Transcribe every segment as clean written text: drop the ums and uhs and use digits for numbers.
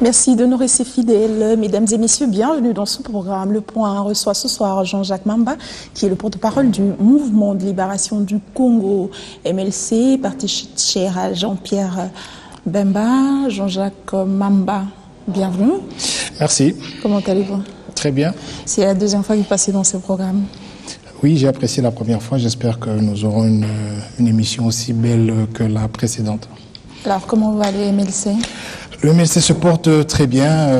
Merci de nous rester fidèles. Mesdames et messieurs, bienvenue dans ce programme. Le Point reçoit ce soir Jean-Jacques Mamba, qui est le porte-parole du Mouvement de libération du Congo, MLC, parti cher à Jean-Pierre Bemba. Jean-Jacques Mamba, bienvenue. Merci. Comment allez-vous? Très bien. C'est la deuxième fois que vous passez dans ce programme. Oui, j'ai apprécié la première fois. J'espère que nous aurons une émission aussi belle que la précédente. Alors, comment va le MLC? Le MLC se porte très bien,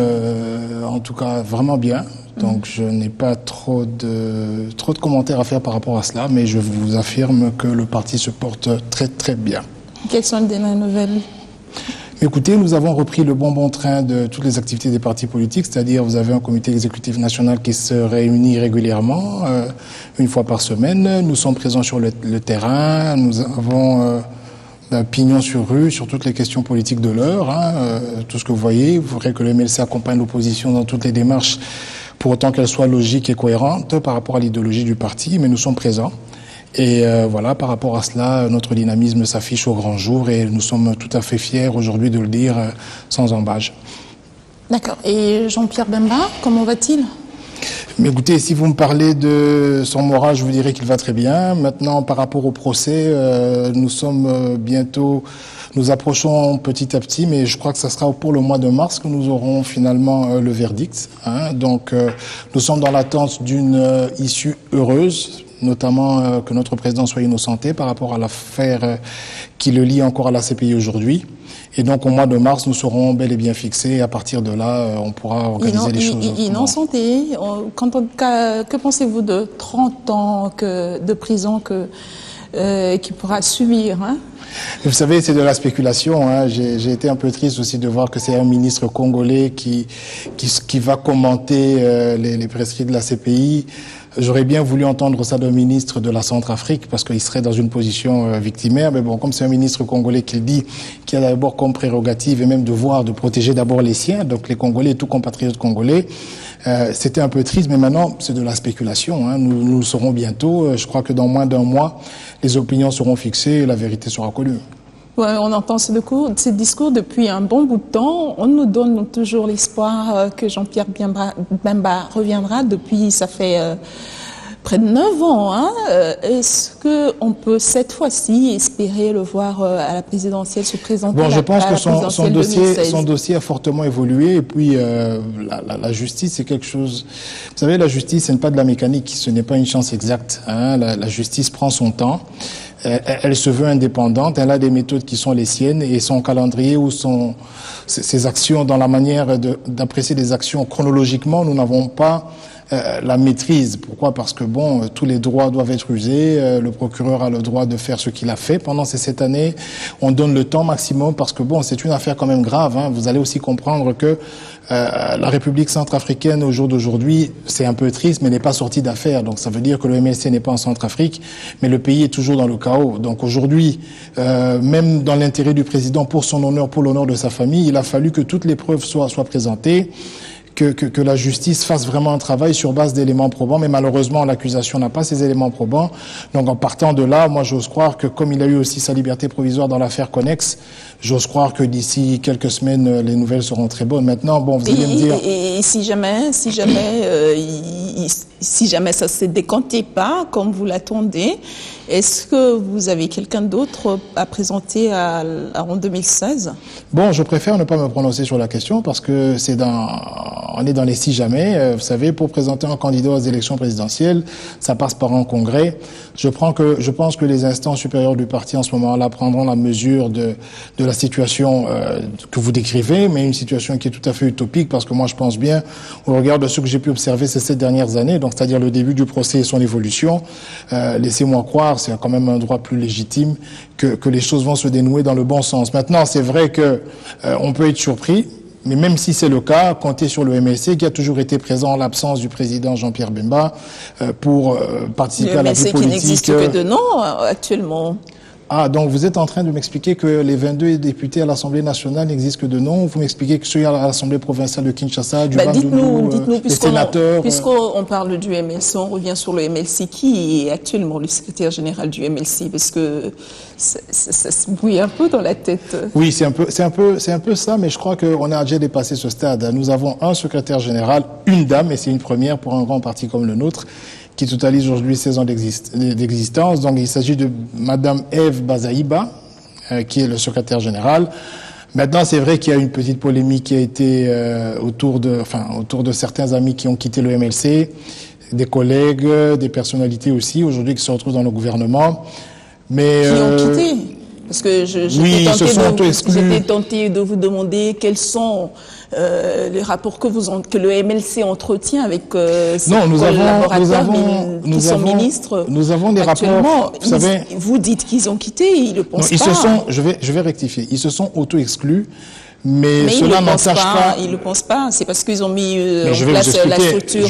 en tout cas vraiment bien. Donc je n'ai pas trop de commentaires à faire par rapport à cela, mais je vous affirme que le parti se porte très très bien. Quelles sont les dernières nouvelles? Écoutez, nous avons repris le bon train de toutes les activités des partis politiques, c'est-à-dire vous avez un comité exécutif national qui se réunit régulièrement, une fois par semaine. Nous sommes présents sur le terrain, nous avons pignon sur rue sur toutes les questions politiques de l'heure, tout ce que vous voyez. Il faudrait que le MLC accompagne l'opposition dans toutes les démarches pour autant qu'elles soient logiques et cohérentes par rapport à l'idéologie du parti, mais nous sommes présents. Et voilà, par rapport à cela, notre dynamisme s'affiche au grand jour et nous sommes tout à fait fiers aujourd'hui de le dire sans embâche. D'accord. Et Jean-Pierre Bemba, comment va-t-il ? Mais écoutez, si vous me parlez de son moral, je vous dirais qu'il va très bien. Maintenant, par rapport au procès, nous approchons petit à petit, mais je crois que ça sera pour le mois de mars que nous aurons finalement le verdict. Donc, nous sommes dans l'attente d'une issue heureuse, notamment que notre président soit innocenté par rapport à l'affaire qui le lie encore à la CPI aujourd'hui. Et donc, au mois de mars, nous serons bel et bien fixés. Et à partir de là, on pourra organiser les choses. Innocenté. Que pensez-vous de 30 ans de prison qu'il pourra subir, Vous savez, c'est de la spéculation. J'ai été un peu triste aussi de voir que c'est un ministre congolais qui va commenter les prescrits de la CPI. J'aurais bien voulu entendre ça d'un ministre de la Centrafrique parce qu'il serait dans une position victimaire. Mais bon, comme c'est un ministre congolais qui le dit, qui a d'abord comme prérogative et même devoir de protéger d'abord les siens, donc les Congolais et tous compatriotes congolais, c'était un peu triste. Mais maintenant, c'est de la spéculation. Nous le saurons bientôt. Je crois que dans moins d'un mois, les opinions seront fixées et la vérité sera connue. Ouais, on entend ces discours depuis un bon bout de temps. On nous donne toujours l'espoir que Jean-Pierre Bemba reviendra. Depuis, ça fait près de 9 ans. Est-ce qu'on peut cette fois-ci espérer le voir à la présidentielle se présenter? Bon, je pense que son dossier a fortement évolué. Et puis, la justice, c'est quelque chose... Vous savez, la justice, ce n'est pas de la mécanique. Ce n'est pas une science exacte. La justice prend son temps. Elle se veut indépendante, elle a des méthodes qui sont les siennes et son calendrier ou ses actions dans la manière d'apprécier des actions chronologiquement, nous n'avons pas la maîtrise. Pourquoi? Parce que bon, tous les droits doivent être usés, le procureur a le droit de faire ce qu'il a fait pendant ces 7 années, on donne le temps maximum parce que bon, c'est une affaire quand même grave. Vous allez aussi comprendre que la République centrafricaine au jour d'aujourd'hui, c'est un peu triste, mais n'est pas sortie d'affaires. Donc ça veut dire que le MLC n'est pas en Centrafrique, mais le pays est toujours dans le chaos. Donc aujourd'hui, même dans l'intérêt du président, pour son honneur, pour l'honneur de sa famille, il a fallu que toutes les preuves soient présentées, que la justice fasse vraiment un travail sur base d'éléments probants, mais malheureusement l'accusation n'a pas ces éléments probants. Donc en partant de là, moi j'ose croire que comme il a eu aussi sa liberté provisoire dans l'affaire Connex, j'ose croire que d'ici quelques semaines les nouvelles seront très bonnes. Maintenant, bon, vous allez me dire. Et si jamais ça se décantait pas comme vous l'attendez, est-ce que vous avez quelqu'un d'autre à présenter en 2016? Bon, je préfère ne pas me prononcer sur la question parce que on est dans les si jamais. Vous savez, pour présenter un candidat aux élections présidentielles, ça passe par un congrès. Je pense que les instances supérieures du parti en ce moment-là prendront la mesure de la situation que vous décrivez, mais une situation qui est tout à fait utopique parce que moi je pense bien, au regard de ce que j'ai pu observer ces 7 dernières années, donc c'est-à-dire le début du procès et son évolution, laissez-moi croire, c'est quand même un droit plus légitime que les choses vont se dénouer dans le bon sens. Maintenant, c'est vrai que on peut être surpris. Mais même si c'est le cas, comptez sur le MLC qui a toujours été présent en l'absence du président Jean-Pierre Bemba pour participer à la vie politique. Le MLC qui n'existe que de nom actuellement. Ah, donc vous êtes en train de m'expliquer que les 22 députés à l'Assemblée nationale n'existent que de nom. Vous m'expliquez que ceux à l'Assemblée provinciale de Kinshasa, du dites-nous, les sénateurs... Puisqu'on parle du MLC, on revient sur le MLC. Qui est actuellement le secrétaire général du MLC? Parce que ça se bouille un peu dans la tête. Oui, c'est un peu ça, mais je crois qu'on a déjà dépassé ce stade. Nous avons un secrétaire général, une dame, et c'est une première pour un grand parti comme le nôtre, qui totalise aujourd'hui 16 ans d'existence. Donc, il s'agit de Madame Eve Bazaïba, qui est le secrétaire général. Maintenant, c'est vrai qu'il y a une petite polémique qui a été autour de certains amis qui ont quitté le MLC, des collègues, des personnalités aussi, aujourd'hui qui se retrouvent dans le gouvernement. Mais, qui ont quitté? Parce que j'étais tenté de vous demander quels sont les rapports que le MLC entretient avec ses collaborateurs, ministres. Nous avons des rapports. Vous dites qu'ils ont quitté, ils le pensent pas. Je vais rectifier. Ils se sont auto-exclus. Mais cela n'entache pas. Ils ne le pensent pas. C'est parce qu'ils ont mis en place la structure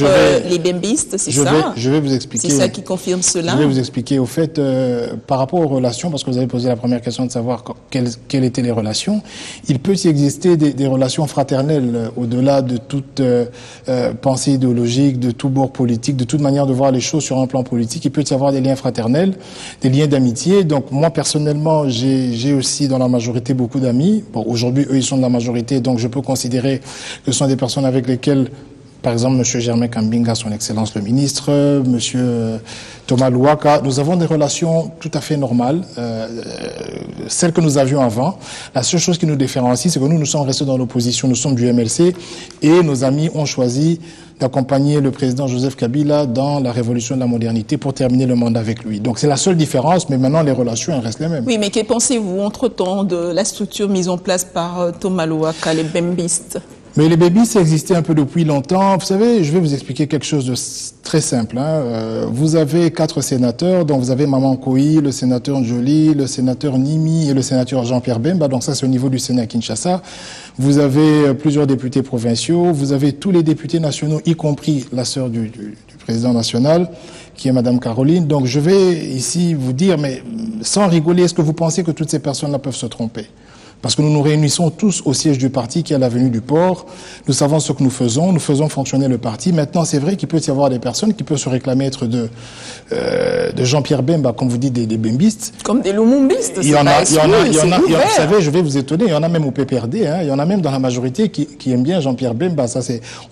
les bembistes, c'est ça? Je vais vous expliquer. C'est ça qui confirme cela. Je vais vous expliquer. Au fait, par rapport aux relations, parce que vous avez posé la première question de savoir quelles étaient les relations, il peut y exister des relations fraternelles au-delà de toute pensée idéologique, de tout bord politique, de toute manière de voir les choses sur un plan politique. Il peut y avoir des liens fraternels, des liens d'amitié. Donc moi personnellement, j'ai aussi dans la majorité beaucoup d'amis. Bon, aujourd'hui, eux, ils sont de la majorité, donc je peux considérer que ce sont des personnes avec lesquelles, par exemple, M. Germain Kambinga, son Excellence le ministre, M. Thomas Louaka, nous avons des relations tout à fait normales, celles que nous avions avant. La seule chose qui nous différencie, c'est que nous sommes restés dans l'opposition, nous sommes du MLC, et nos amis ont choisi d'accompagner le président Joseph Kabila dans la révolution de la modernité pour terminer le mandat avec lui. Donc c'est la seule différence, mais maintenant les relations elles restent les mêmes. Oui, mais que pensez-vous entre-temps de la structure mise en place par Thomas Louaka, les bembistes? Mais les bembistes existaient un peu depuis longtemps. Vous savez, je vais vous expliquer quelque chose de très simple. Vous avez 4 sénateurs, donc vous avez Maman Kohi, le sénateur Njoli, le sénateur Nimi et le sénateur Jean-Pierre Bemba. Donc ça, c'est au niveau du Sénat à Kinshasa. Vous avez plusieurs députés provinciaux. Vous avez tous les députés nationaux, y compris la sœur du président national, qui est Madame Caroline. Donc je vais ici vous dire, mais sans rigoler, est-ce que vous pensez que toutes ces personnes-là peuvent se tromper ? Parce que nous nous réunissons tous au siège du parti qui est à l'avenue du Port. Nous savons ce que nous faisons fonctionner le parti. Maintenant, c'est vrai qu'il peut y avoir des personnes qui peuvent se réclamer être de Jean-Pierre Bemba, comme vous dites, des bembistes. Comme des lumumbistes, il y en a, vous savez, je vais vous étonner, il y en a même au PPRD, il y en a même dans la majorité qui aiment bien Jean-Pierre Bemba. Ça,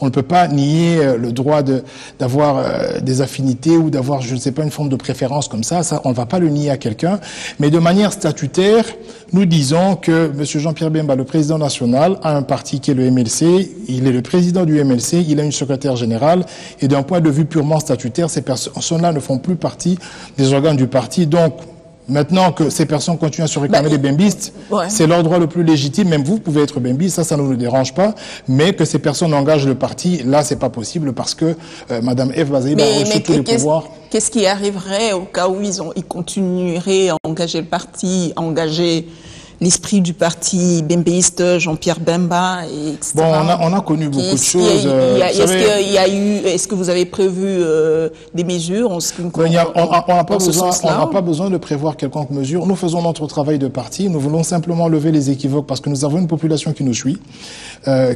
on ne peut pas nier le droit d'avoir des affinités ou d'avoir, je ne sais pas, une forme de préférence comme ça. Ça, on ne va pas le nier à quelqu'un. Mais de manière statutaire, nous disons que M. Jean-Pierre Bemba, le président national, a un parti qui est le MLC. Il est le président du MLC. Il a une secrétaire générale. Et d'un point de vue purement statutaire, ces personnes-là ne font plus partie des organes du parti. Donc, maintenant que ces personnes continuent à se réclamer des bembistes, c'est leur droit le plus légitime. Même vous pouvez être bembiste, ça ne nous dérange pas. Mais que ces personnes engagent le parti, là, c'est pas possible parce que Mme Eve Bazaïba a reçu tous les pouvoirs. Qu'est-ce qui arriverait au cas où ils continueraient à engager le parti, à engager l'esprit du parti bembéiste, Jean-Pierre Bemba, etc. Bon, on a connu beaucoup de choses. Est-ce que vous avez prévu des mesures en ce qui on n'a pas besoin de prévoir quelconque mesure. Nous faisons notre travail de parti. Nous voulons simplement lever les équivoques parce que nous avons une population qui nous suit,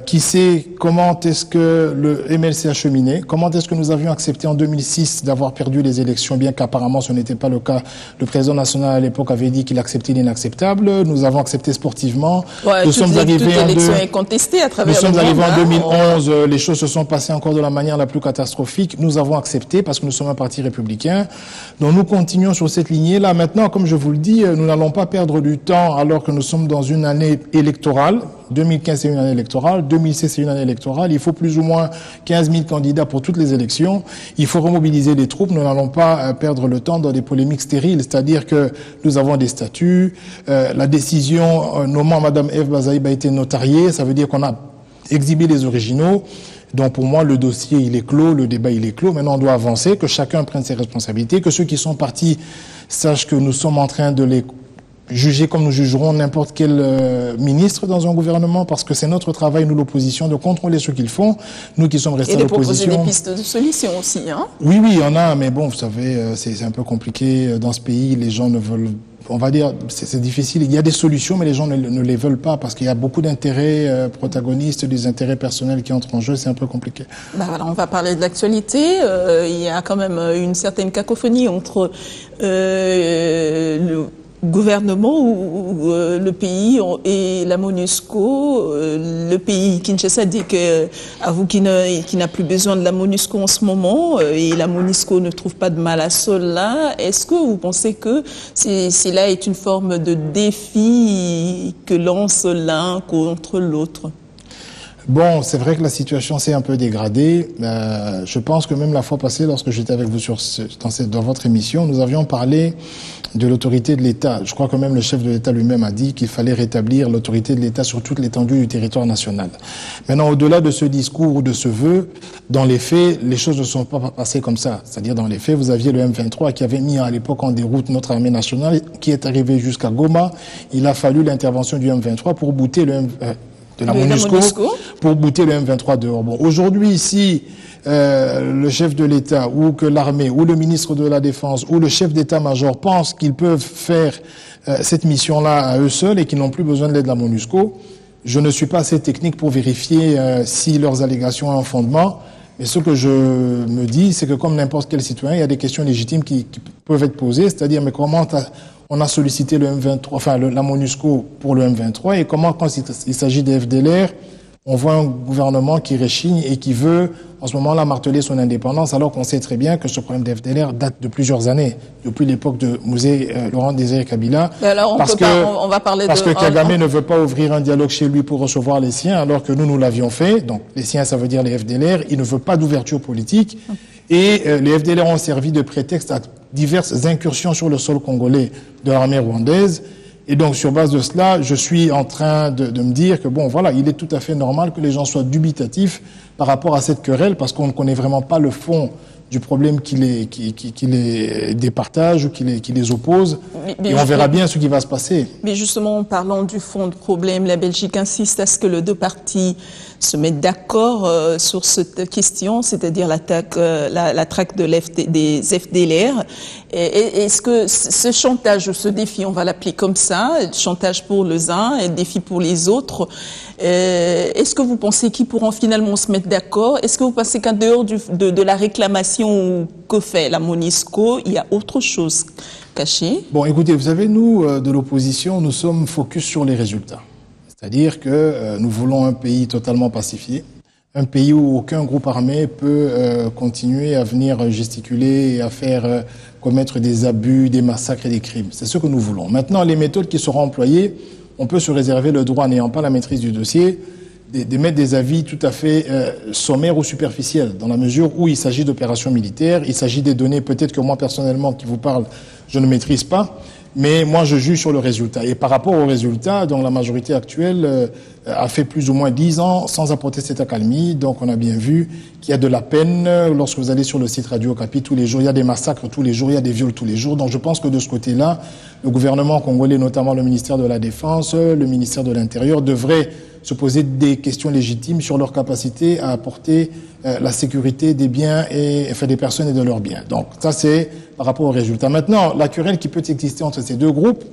qui sait comment est-ce que le MLC a cheminé, comment est-ce que nous avions accepté en 2006 d'avoir perdu les élections, bien qu'apparemment ce n'était pas le cas. Le président national à l'époque avait dit qu'il acceptait l'inacceptable. Nous avons accepté sportivement. Nous sommes arrivés en 2011. Les choses se sont passées encore de la manière la plus catastrophique. Nous avons accepté parce que nous sommes un parti républicain. Donc nous continuons sur cette lignée-là. Maintenant, comme je vous le dis, nous n'allons pas perdre du temps alors que nous sommes dans une année électorale. 2015, c'est une année électorale. 2016, c'est une année électorale. Il faut plus ou moins 15 000 candidats pour toutes les élections. Il faut remobiliser les troupes. Nous n'allons pas perdre le temps dans des polémiques stériles. C'est-à-dire que nous avons des statuts. La décision nommant Mme Eve Bazaïba a été notariée. Ça veut dire qu'on a exhibé les originaux. Donc pour moi, le dossier, il est clos. Le débat, il est clos. Maintenant, on doit avancer, que chacun prenne ses responsabilités, que ceux qui sont partis sachent que nous sommes en train de les juger comme nous jugerons n'importe quel ministre dans un gouvernement, parce que c'est notre travail, nous l'opposition, de contrôler ce qu'ils font, nous qui sommes restés à l'opposition. Et de proposer des pistes de solutions aussi, hein? Oui, il y en a, mais bon, vous savez, c'est un peu compliqué dans ce pays, les gens ne veulent on va dire, c'est difficile. Il y a des solutions, mais les gens ne les veulent pas parce qu'il y a beaucoup d'intérêts protagonistes, des intérêts personnels qui entrent en jeu. C'est un peu compliqué. Bah voilà, on va parler de l'actualité. Il y a quand même une certaine cacophonie entre le gouvernement ou le pays et la MONUSCO. Le pays, Kinshasa, dit avoue qu'il n'a plus besoin de la MONUSCO en ce moment et la MONUSCO ne trouve pas de mal à cela. Est-ce que vous pensez que cela est une forme de défi que lance l'un contre l'autre? Bon, c'est vrai que la situation s'est un peu dégradée. Je pense que même la fois passée, lorsque j'étais avec vous dans votre émission, nous avions parlé de l'autorité de l'État. Je crois que même le chef de l'État lui-même a dit qu'il fallait rétablir l'autorité de l'État sur toute l'étendue du territoire national. Maintenant, au-delà de ce discours ou de ce vœu, dans les faits, les choses ne sont pas passées comme ça. C'est-à-dire, dans les faits, vous aviez le M23 qui avait mis à l'époque en déroute notre armée nationale, qui est arrivé jusqu'à Goma. Il a fallu l'intervention du M23 pour bouter de la MONUSCO pour bouter le M23 dehors. Bon, aujourd'hui, si le chef de l'État ou que l'armée ou le ministre de la Défense ou le chef d'état-major pensent qu'ils peuvent faire cette mission-là à eux seuls et qu'ils n'ont plus besoin de l'aide de la MONUSCO, je ne suis pas assez technique pour vérifier si leurs allégations ont un fondement. Mais ce que je me dis, c'est que comme n'importe quel citoyen, il y a des questions légitimes qui peuvent être posées, c'est-à-dire mais comment on a sollicité le M23, enfin la MONUSCO pour le M23 et comment quand il s'agit des FDLR, on voit un gouvernement qui réchigne et qui veut en ce moment-là marteler son indépendance alors qu'on sait très bien que ce problème des FDLR date de plusieurs années, depuis l'époque de Laurent Désiré Kabila. Mais alors on va parler parce que Kagame ne veut pas ouvrir un dialogue chez lui pour recevoir les siens alors que nous l'avions fait. Donc les siens, ça veut dire les FDLR. Il ne veut pas d'ouverture politique. Et les FDLR ont servi de prétexte à diverses incursions sur le sol congolais de l'armée rwandaise. Et donc, sur base de cela, je suis en train de me dire que, bon, voilà, il est tout à fait normal que les gens soient dubitatifs par rapport à cette querelle, parce qu'on ne connaît vraiment pas le fond du problème qui les départage ou qui les oppose. Et on verra bien ce qui va se passer. Mais justement, en parlant du fond de problème, la Belgique insiste à ce que les deux parties se mettent d'accord sur cette question, c'est-à-dire la traque des FDLR. Est-ce que ce chantage, ce défi, on va l'appeler comme ça, chantage pour les uns et défi pour les autres, est-ce que vous pensez qu'ils pourront finalement se mettre d'accord? Est-ce que vous pensez qu'en dehors de la réclamation que fait la MONUSCO, il y a autre chose cachée? Bon, écoutez, vous savez, nous, de l'opposition, nous sommes focus sur les résultats. C'est-à-dire que nous voulons un pays totalement pacifié, un pays où aucun groupe armé peut continuer à venir gesticuler et à faire commettre des abus, des massacres et des crimes. C'est ce que nous voulons. Maintenant, les méthodes qui seront employées, on peut se réserver le droit, n'ayant pas la maîtrise du dossier, d'émettre des avis tout à fait sommaires ou superficiels, dans la mesure où il s'agit d'opérations militaires, il s'agit des données peut-être que moi personnellement qui vous parle, je ne maîtrise pas, mais moi je juge sur le résultat. Et par rapport au résultat, donc la majorité actuelle a fait plus ou moins 10 ans sans apporter cette accalmie, donc on a bien vu qu'il y a de la peine. Lorsque vous allez sur le site Radio Okapi, tous les jours, il y a des massacres tous les jours, il y a des viols tous les jours, donc je pense que de ce côté-là, le gouvernement congolais, notamment le ministère de la Défense, le ministère de l'Intérieur, devrait se poser des questions légitimes sur leur capacité à apporter la sécurité des biens des personnes et de leurs biens. Donc ça c'est par rapport aux résultats. Maintenant, la querelle qui peut exister entre ces deux groupes,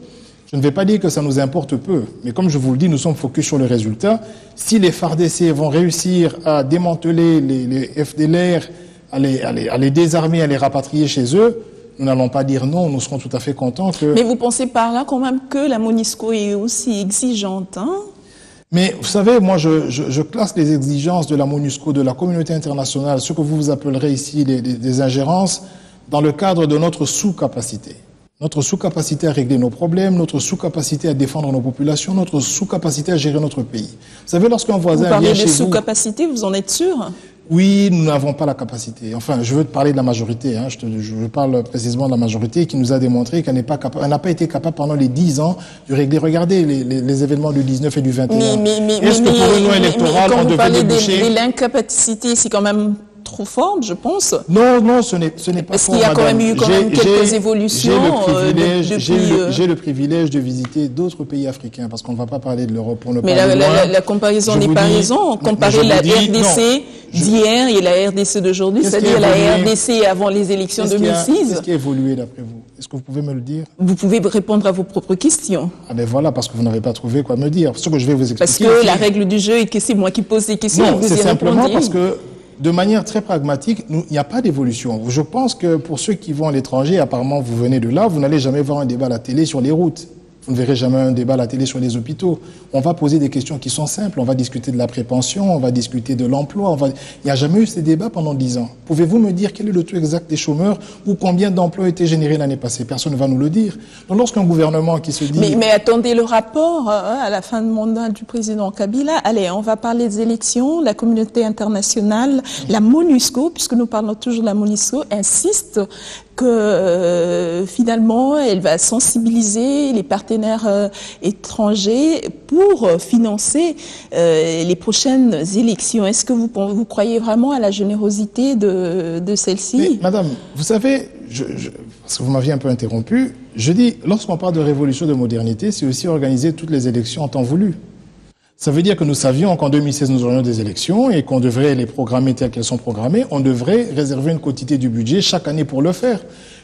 je ne vais pas dire que ça nous importe peu, mais comme je vous le dis, nous sommes focus sur le résultat. Si les FARDC vont réussir à démanteler les FDLR, à les désarmer, à les rapatrier chez eux, nous n'allons pas dire non, nous serons tout à fait contents que... Mais vous pensez par là quand même que la MONUSCO est aussi exigeante, hein? Mais vous savez, moi, je classe les exigences de la MONUSCO, de la communauté internationale, ce que vous appellerez ici des ingérences, dans le cadre de notre sous-capacité. Notre sous-capacité à régler nos problèmes, notre sous-capacité à défendre nos populations, notre sous-capacité à gérer notre pays. Vous savez, lorsqu'un voisin vient chez vous... Vous parlez de sous-capacité, vous en êtes sûr? Oui, nous n'avons pas la capacité. Enfin, je veux te parler de la majorité. Hein. Je parle précisément de la majorité qui nous a démontré qu'elle n'est pas capable, elle n'a pas été capable pendant les 10 ans de régler. Regardez les événements du 19 et du 21. Est-ce que pour une loi électorale, on devait déboucher... Quand vous parlez de l'incapacité, c'est quand même trop fort, je pense. Non, ce n'est pas Parce qu'il y a quand même eu quelques évolutions. J'ai le privilège de visiter d'autres pays africains, parce qu'on ne va pas parler de l'Europe pour ne pas aller loin. Mais la comparaison n'est pas raison. Comparer la RDC d'hier et la RDC d'aujourd'hui, c'est-à-dire la RDC avant les élections 2006. Qu'est-ce qui a évolué d'après vous? Est-ce que vous pouvez me le dire? Vous pouvez répondre à vos propres questions. Ah ben voilà, parce que vous n'avez pas trouvé quoi me dire. Ce que je vais vous expliquer. Parce que la règle du jeu est que c'est moi qui pose des questions et vous y répondez. Non, c'est simplement parce que, de manière très pragmatique, il n'y a pas d'évolution. Je pense que pour ceux qui vont à l'étranger, apparemment vous venez de là, vous n'allez jamais voir un débat à la télé sur les routes. Vous ne verrez jamais un débat à la télé sur les hôpitaux. On va poser des questions qui sont simples. On va discuter de la prépension, on va discuter de l'emploi. Il n'y a jamais eu ces débats pendant 10 ans. Pouvez-vous me dire quel est le taux exact des chômeurs ou combien d'emplois ont été générés l'année passée? Personne ne va nous le dire. Donc lorsqu'un gouvernement qui se dit... Mais attendez le rapport à la fin de mandat du président Kabila. Allez, on va parler des élections. La communauté internationale, la MONUSCO, puisque nous parlons toujours de la MONUSCO, insiste que finalement, elle va sensibiliser les partenaires étrangers pour financer les prochaines élections. Est-ce que vous croyez vraiment à la générosité de celle-ci? Madame, vous savez, parce que vous m'aviez un peu interrompu, je dis, lorsqu'on parle de révolution de modernité, c'est aussi organiser toutes les élections en temps voulu. Ça veut dire que nous savions qu'en 2016, nous aurions des élections et qu'on devrait les programmer telles qu'elles sont programmées. On devrait réserver une quantité du budget chaque année pour le faire.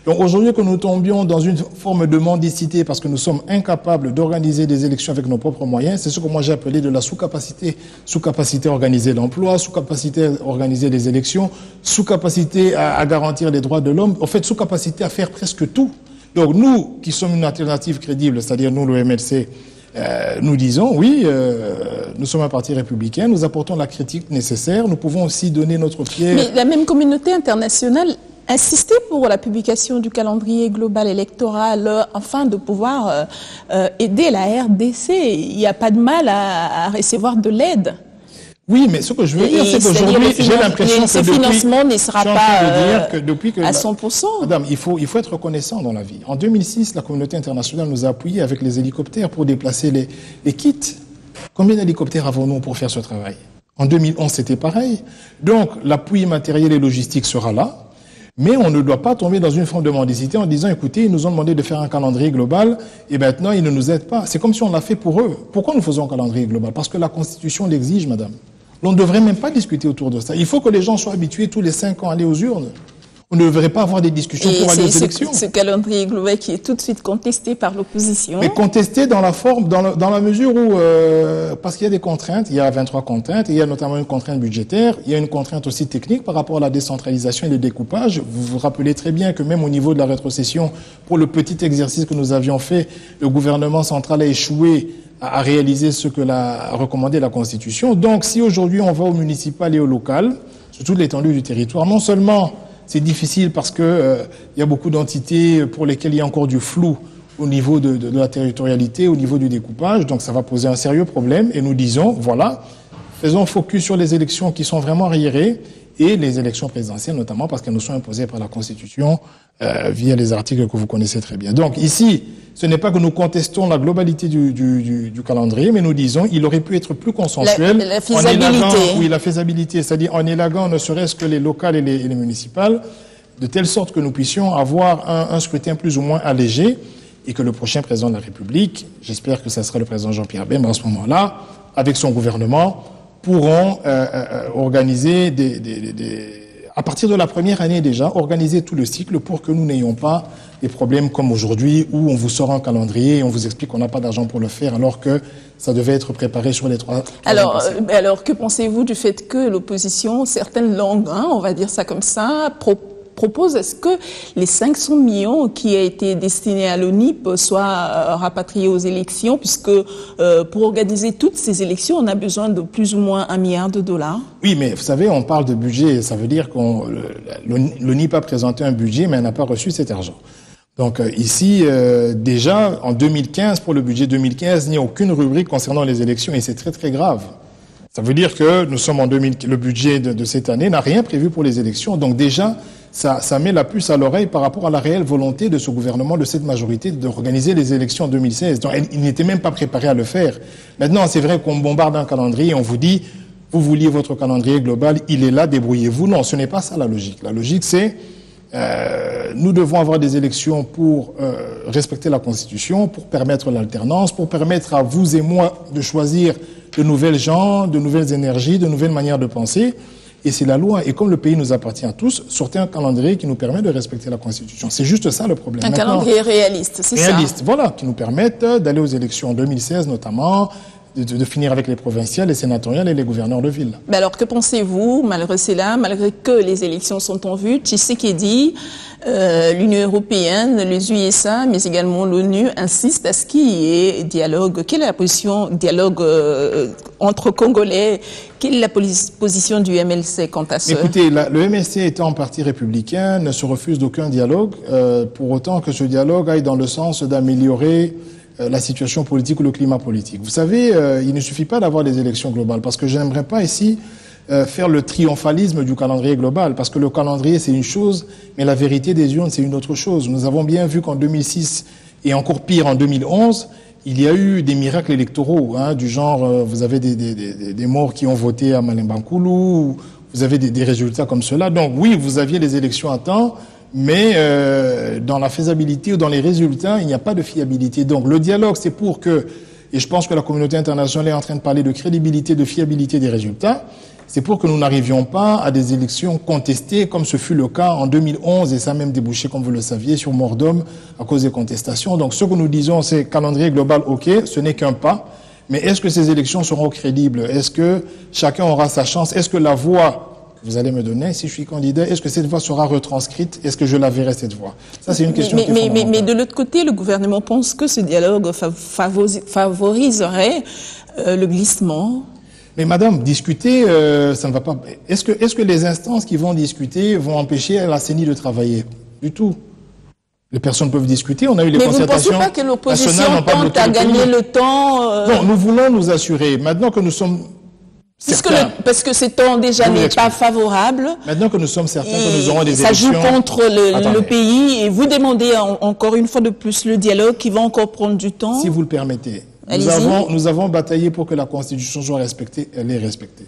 Donc aujourd'hui que nous tombions dans une forme de mendicité parce que nous sommes incapables d'organiser des élections avec nos propres moyens, c'est ce que moi j'ai appelé de la sous-capacité. Sous-capacité à organiser l'emploi, sous-capacité à organiser les élections, sous-capacité à garantir les droits de l'homme, en fait sous-capacité à faire presque tout. Donc nous, qui sommes une alternative crédible, c'est-à-dire nous, le MLC, nous disons, oui, nous sommes un parti républicain, nous apportons la critique nécessaire, nous pouvons aussi donner notre pierre. Mais la même communauté internationale insistait pour la publication du calendrier global électoral afin de pouvoir aider la RDC. Il n'y a pas de mal à recevoir de l'aide. Oui, mais ce que je veux dire, c'est qu'aujourd'hui, j'ai l'impression que ce financement ne sera pas à 100%. Madame, il faut être reconnaissant dans la vie. En 2006, la communauté internationale nous a appuyés avec les hélicoptères pour déplacer les kits. Combien d'hélicoptères avons-nous pour faire ce travail? En 2011, c'était pareil. Donc, l'appui matériel et logistique sera là. Mais on ne doit pas tomber dans une forme de mendicité en disant, écoutez, ils nous ont demandé de faire un calendrier global et maintenant, ils ne nous aident pas. C'est comme si on l'a fait pour eux. Pourquoi nous faisons un calendrier global? Parce que la Constitution l'exige, madame. On ne devrait même pas discuter autour de ça. Il faut que les gens soient habitués tous les 5 ans à aller aux urnes. On ne devrait pas avoir des discussions pour aller aux élections. Ce calendrier global qui est tout de suite contesté par l'opposition. Mais contesté dans la forme, dans la mesure où, parce qu'il y a des contraintes, il y a 23 contraintes, et il y a notamment une contrainte budgétaire, il y a une contrainte aussi technique par rapport à la décentralisation et le découpage. Vous vous rappelez très bien que même au niveau de la rétrocession, pour le petit exercice que nous avions fait, le gouvernement central a échoué à réaliser ce que l'a recommandé la Constitution. Donc, si aujourd'hui on va au municipal et au local, sur toute l'étendue du territoire, non seulement c'est difficile parce que il y a beaucoup d'entités pour lesquelles il y a encore du flou au niveau de la territorialité, au niveau du découpage, donc ça va poser un sérieux problème. Et nous disons, voilà, faisons focus sur les élections qui sont vraiment arriérées et les élections présidentielles, notamment parce qu'elles nous sont imposées par la Constitution via les articles que vous connaissez très bien. Donc ici, ce n'est pas que nous contestons la globalité du calendrier, mais nous disons il aurait pu être plus consensuel. La faisabilité. Oui, la faisabilité, c'est-à-dire en élaguant ne serait-ce que les locales et les municipales, de telle sorte que nous puissions avoir un scrutin plus ou moins allégé et que le prochain président de la République, j'espère que ça sera le président Jean-Pierre Bemba à ce moment-là, avec son gouvernement, pourront organiser à partir de la première année déjà, organiser tout le cycle pour que nous n'ayons pas des problèmes comme aujourd'hui où on vous sort un calendrier et on vous explique qu'on n'a pas d'argent pour le faire alors que ça devait être préparé sur les 3 ans. Alors, que pensez-vous du fait que l'opposition, certaines langues, on va dire ça comme ça, propose est-ce que les 500 millions qui a été destinés à l'ONIP soient rapatriés aux élections, puisque pour organiser toutes ces élections, on a besoin de plus ou moins $1 milliard. Oui, mais vous savez, on parle de budget, ça veut dire que l'ONIP a présenté un budget, mais elle n'a pas reçu cet argent. Donc ici, déjà, en 2015, pour le budget 2015, il n'y a aucune rubrique concernant les élections, et c'est très très grave. Ça veut dire que nous sommes en 2000, le budget de cette année n'a rien prévu pour les élections, donc déjà, ça met la puce à l'oreille par rapport à la réelle volonté de ce gouvernement, de cette majorité, d'organiser les élections en 2016. Donc, il n'était même pas préparé à le faire. Maintenant, c'est vrai qu'on bombarde un calendrier et on vous dit, vous vouliez votre calendrier global, il est là, débrouillez-vous. Non, ce n'est pas ça la logique. La logique, c'est, nous devons avoir des élections pour respecter la Constitution, pour permettre l'alternance, pour permettre à vous et moi de choisir de nouvelles gens, de nouvelles énergies, de nouvelles manières de penser. et c'est la loi. Et comme le pays nous appartient à tous, sortez un calendrier qui nous permet de respecter la Constitution. C'est juste ça le problème. Un calendrier réaliste, c'est ça. Réaliste, voilà, qui nous permette d'aller aux élections en 2016 notamment, de finir avec les provinciales, les sénatoriales et les gouverneurs de ville. Mais alors, que pensez-vous, malgré cela, malgré que les élections sont en vue, Tshisekedi, l'Union européenne, les USA, mais également l'ONU insistent à ce qu'il y ait dialogue. Quelle est la position dialogue entre Congolais? Quelle est la position du MLC quant à ce... Écoutez, le MLC étant en parti républicain ne se refuse d'aucun dialogue, pour autant que ce dialogue aille dans le sens d'améliorer la situation politique ou le climat politique. Vous savez, il ne suffit pas d'avoir des élections globales, parce que je n'aimerais pas ici faire le triomphalisme du calendrier global, parce que le calendrier c'est une chose, mais la vérité des urnes c'est une autre chose. Nous avons bien vu qu'en 2006 et encore pire en 2011, il y a eu des miracles électoraux, hein, du genre vous avez des morts qui ont voté à Malembankoulou, vous avez des résultats comme cela. Donc oui, vous aviez les élections à temps, mais dans la faisabilité ou dans les résultats, il n'y a pas de fiabilité. Donc le dialogue, c'est pour que, et je pense que la communauté internationale est en train de parler de crédibilité, de fiabilité des résultats, c'est pour que nous n'arrivions pas à des élections contestées, comme ce fut le cas en 2011, et ça a même débouché, comme vous le saviez, sur mort d'homme à cause des contestations. Donc ce que nous disons, c'est calendrier global, ok, ce n'est qu'un pas, mais est-ce que ces élections seront crédibles? Est-ce que chacun aura sa chance? Est-ce que la voix... Vous allez me donner, si je suis candidat, est-ce que cette voix sera retranscrite? Est-ce que je la verrai, cette voix? Ça, c'est une question qui est fondamentale. Mais de l'autre côté, le gouvernement pense que ce dialogue favoriserait le glissement. Mais madame, discuter, ça ne va pas... Est-ce que les instances qui vont discuter vont empêcher la CENI de travailler? Du tout. Les personnes peuvent discuter, on a eu les concertations. Mais vous ne pensez pas que l'opposition tente à gagner le temps Non, nous voulons nous assurer, maintenant que nous sommes... Parce que ces temps déjà n'est pas favorable. Maintenant que nous sommes certains que nous aurons des élections... Ça joue contre le pays et vous demandez encore une fois de plus le dialogue qui va encore prendre du temps. Si vous le permettez, nous avons bataillé pour que la Constitution soit respectée, elle est respectée.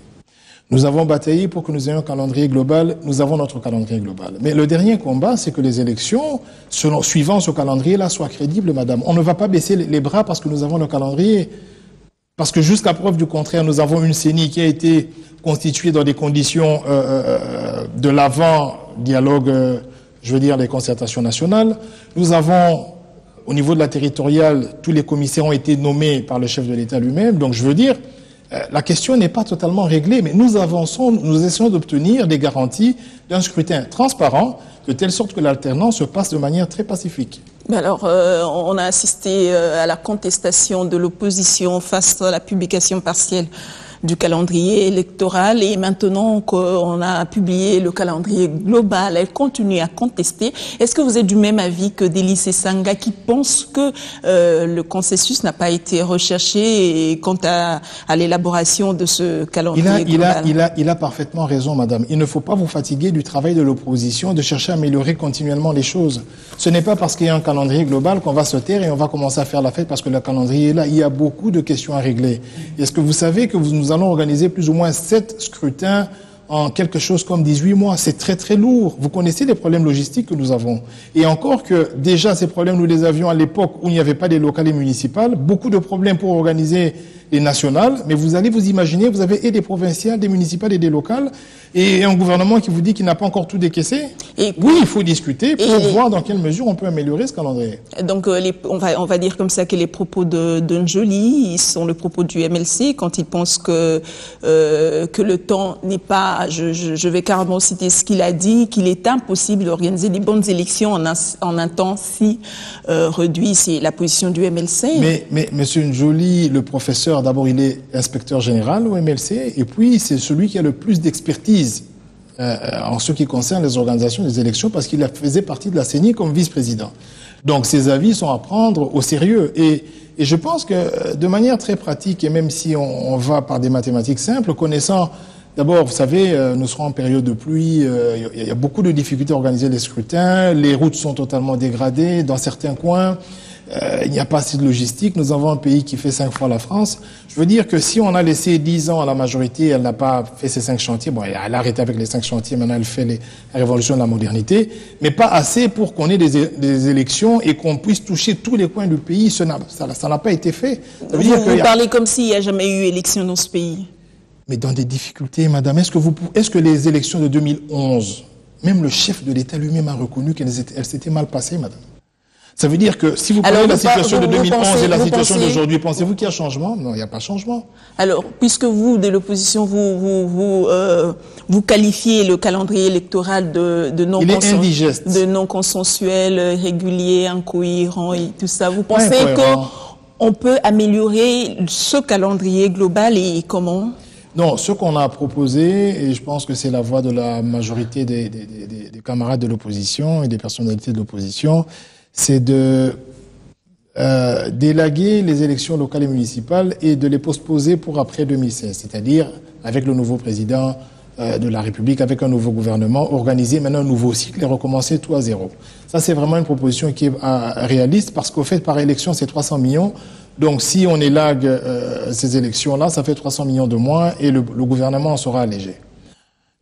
Nous avons bataillé pour que nous ayons un calendrier global, nous avons notre calendrier global. Mais le dernier combat, c'est que les élections, suivant ce calendrier-là, soient crédibles, madame. On ne va pas baisser les bras parce que nous avons le calendrier. Parce que jusqu'à preuve du contraire, nous avons une CENI qui a été constituée dans des conditions de l'avant-dialogue, je veux dire, les concertations nationales. Nous avons, au niveau de la territoriale, tous les commissaires ont été nommés par le chef de l'État lui-même. Donc je veux dire, la question n'est pas totalement réglée, mais nous avançons, nous essayons d'obtenir des garanties d'un scrutin transparent, de telle sorte que l'alternance se passe de manière très pacifique. Alors, on a assisté à la contestation de l'opposition face à la publication partielle du calendrier électoral et maintenant qu'on a publié le calendrier global, elle continue à contester. Est-ce que vous êtes du même avis que Délice Sanga qui pense que le consensus n'a pas été recherché quant à l'élaboration de ce calendrier global? Il a parfaitement raison, madame. Il ne faut pas vous fatiguer du travail de l'opposition, de chercher à améliorer continuellement les choses. Ce n'est pas parce qu'il y a un calendrier global qu'on va se taire et on va commencer à faire la fête parce que le calendrier est là. Il y a beaucoup de questions à régler. Est-ce que vous savez que nous allons organiser plus ou moins 7 scrutins en quelque chose comme 18 mois. C'est très très lourd. Vous connaissez les problèmes logistiques que nous avons. Et encore que déjà ces problèmes nous les avions à l'époque où il n'y avait pas des locales et municipales. Beaucoup de problèmes pour organiser les nationales. Mais vous allez vous imaginer, vous avez et des provinciales, des municipales et des locales. Et un gouvernement qui vous dit qu'il n'a pas encore tout décaissé. Oui, il faut discuter pour voir dans quelle mesure on peut améliorer ce calendrier. Donc on va dire comme ça que les propos de Njoli sont le propos du MLC quand il pense que le temps n'est pas, je vais carrément citer ce qu'il a dit, qu'il est impossible d'organiser des bonnes élections en un temps si réduit. C'est la position du MLC. Mais Monsieur Njoli, le professeur, d'abord il est inspecteur général au MLC et puis c'est celui qui a le plus d'expertise en ce qui concerne les organisations des élections parce qu'il faisait partie de la CENI comme vice-président. Donc ses avis sont à prendre au sérieux et je pense que de manière très pratique et même si on va par des mathématiques simples, connaissant d'abord, vous savez, nous serons en période de pluie, il y a beaucoup de difficultés à organiser les scrutins, les routes sont totalement dégradées dans certains coins. Il n'y a pas assez de logistique. Nous avons un pays qui fait 5 fois la France. Je veux dire que si on a laissé 10 ans à la majorité, elle n'a pas fait ces 5 chantiers. Bon, elle a arrêté avec les 5 chantiers. Maintenant, elle fait la révolution de la modernité. Mais pas assez pour qu'on ait des élections et qu'on puisse toucher tous les coins du pays. Ça n'a pas été fait. Vous parlez comme s'il n'y a jamais eu élection dans ce pays. Mais dans des difficultés, madame, est-ce que les élections de 2011, même le chef de l'État lui-même a reconnu qu'elles s'étaient mal passées, madame? Ça veut dire que si vous prenez la situation de 2011 et la situation d'aujourd'hui, pensez-vous qu'il y a changement? Non, il n'y a pas changement. Alors, puisque vous, de l'opposition, vous qualifiez le calendrier électoral de non consensuel, régulier, incohérent et tout ça, vous pensez qu'on peut améliorer ce calendrier global et comment? Non, ce qu'on a proposé, et je pense que c'est la voix de la majorité des camarades de l'opposition et des personnalités de l'opposition, c'est de d'élaguer les élections locales et municipales et de les postposer pour après 2016, c'est-à-dire avec le nouveau président de la République, avec un nouveau gouvernement, organiser maintenant un nouveau cycle et recommencer tout à zéro. Ça, c'est vraiment une proposition qui est réaliste parce qu'au fait, par élection, c'est 300 millions. Donc, si on élague ces élections-là, ça fait 300 millions de moins et le gouvernement en sera allégé.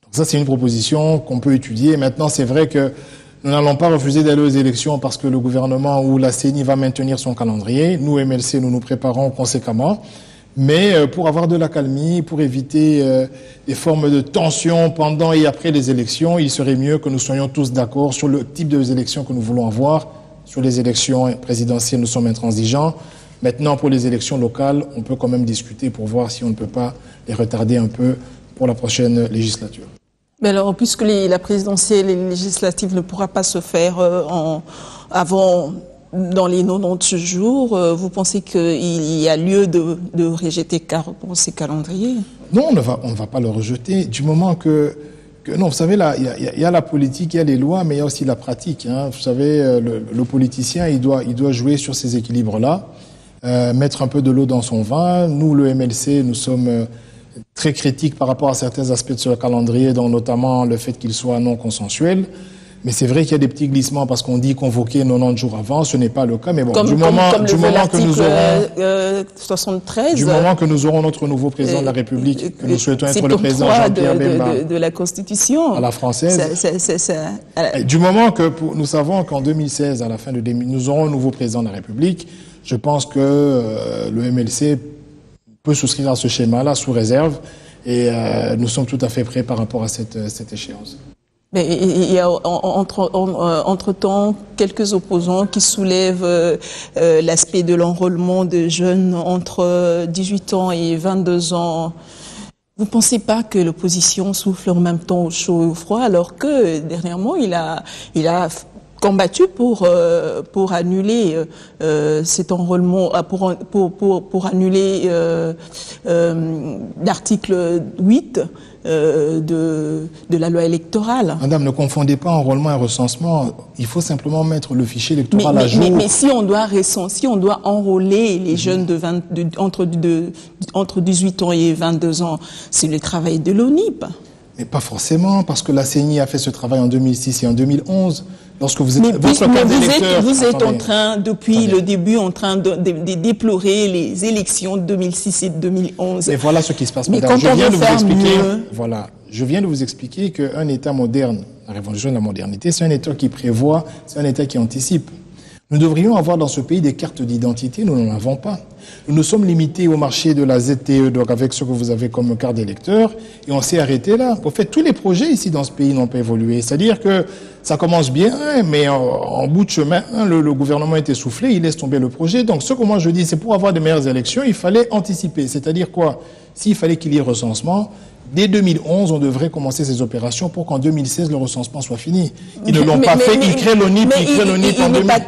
Donc ça, c'est une proposition qu'on peut étudier. Maintenant, c'est vrai que nous n'allons pas refuser d'aller aux élections parce que le gouvernement ou la CENI va maintenir son calendrier. Nous, MLC, nous nous préparons conséquemment. Mais pour avoir de l'accalmie, pour éviter des formes de tension pendant et après les élections, il serait mieux que nous soyons tous d'accord sur le type d'élections que nous voulons avoir. Sur les élections présidentielles, nous sommes intransigeants. Maintenant, pour les élections locales, on peut quand même discuter pour voir si on ne peut pas les retarder un peu pour la prochaine législature. Mais alors, puisque la présidentielle et les législatives ne pourra pas se faire dans les 90 jours, vous pensez qu'il y a lieu de rejeter ces calendriers? Non, on ne va pas le rejeter. Du moment que non, vous savez, là, il y a la politique, il y a les lois, mais il y a aussi la pratique. Hein. Vous savez, le politicien, il doit jouer sur ces équilibres-là, mettre un peu de l'eau dans son vin. Nous, le MLC, nous sommes très critiques par rapport à certains aspects de ce calendrier, dont notamment le fait qu'il soit non consensuel. Mais c'est vrai qu'il y a des petits glissements parce qu'on dit convoquer 90 jours avant, ce n'est pas le cas. Mais bon, du moment que nous aurons notre nouveau président de la République, que nous souhaitons être le président Jean-Pierre Bemba de la Constitution à la française, du moment que nous savons qu'en 2016, à la fin de nous aurons un nouveau président de la République, je pense que le MLC peut souscrire à ce schéma-là sous réserve et nous sommes tout à fait prêts par rapport à cette échéance. Mais il y a entre-temps quelques opposants qui soulèvent l'aspect de l'enrôlement de jeunes entre 18 ans et 22 ans. Vous ne pensez pas que l'opposition souffle en même temps au chaud et au froid, alors que dernièrement il a combattu pour annuler cet enrôlement, pour annuler l'article 8 de la loi électorale. Madame, ne confondez pas enrôlement et recensement. Il faut simplement mettre le fichier électoral à jour. Mais si on doit enrôler les jeunes entre 18 ans et 22 ans, c'est le travail de l'ONIP. Mais pas forcément, parce que la CENI a fait ce travail en 2006 et en 2011. Lorsque vous êtes vous êtes en train, depuis le début, en train de déplorer les élections de 2006 et de 2011. Et voilà ce qui se passe, madame. Je viens de vous expliquer qu'un État moderne, la révolution de la modernité, c'est un État qui prévoit, c'est un État qui anticipe. Nous devrions avoir dans ce pays des cartes d'identité, nous n'en avons pas. Nous nous sommes limités au marché de la ZTE, donc avec ce que vous avez comme carte d'électeur, et on s'est arrêté là. En fait, tous les projets ici dans ce pays n'ont pas évolué. C'est-à-dire que ça commence bien, mais en bout de chemin, le gouvernement est essoufflé, il laisse tomber le projet. Donc ce que moi je dis, c'est pour avoir de meilleures élections, il fallait anticiper. C'est-à-dire quoi? S'il fallait qu'il y ait recensement, dès 2011, on devrait commencer ces opérations pour qu'en 2016, le recensement soit fini. Ils ne l'ont pas fait, ils créent l'ONIP,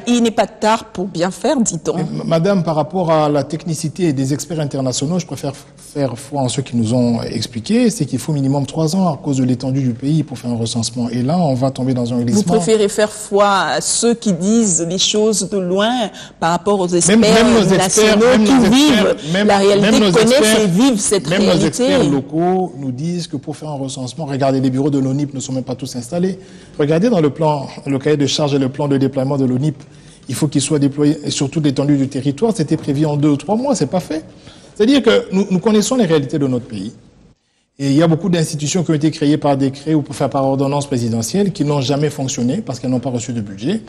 il n'est pas tard pour bien faire, dit-on. Madame, par rapport à la technicité des experts internationaux, je préfère faire foi en ceux qui nous ont expliqué, c'est qu'il faut minimum 3 ans à cause de l'étendue du pays pour faire un recensement. Et là, on va tomber dans un glissement. Vous préférez faire foi à ceux qui disent des choses de loin par rapport aux experts nationaux qui vivent la réalité, connaissent et vivent cette réalité. Même nos experts locaux nous disent que pour faire un recensement, regardez, les bureaux de l'ONIP ne sont même pas tous installés. Regardez dans le cahier de charge et le plan de déploiement de l'ONIP, il faut qu'il soit déployé sur toute l'étendue du territoire. C'était prévu en 2 ou 3 mois, c'est pas fait. C'est-à-dire que nous connaissons les réalités de notre pays. Et il y a beaucoup d'institutions qui ont été créées par décret ou par ordonnance présidentielle qui n'ont jamais fonctionné parce qu'elles n'ont pas reçu de budget.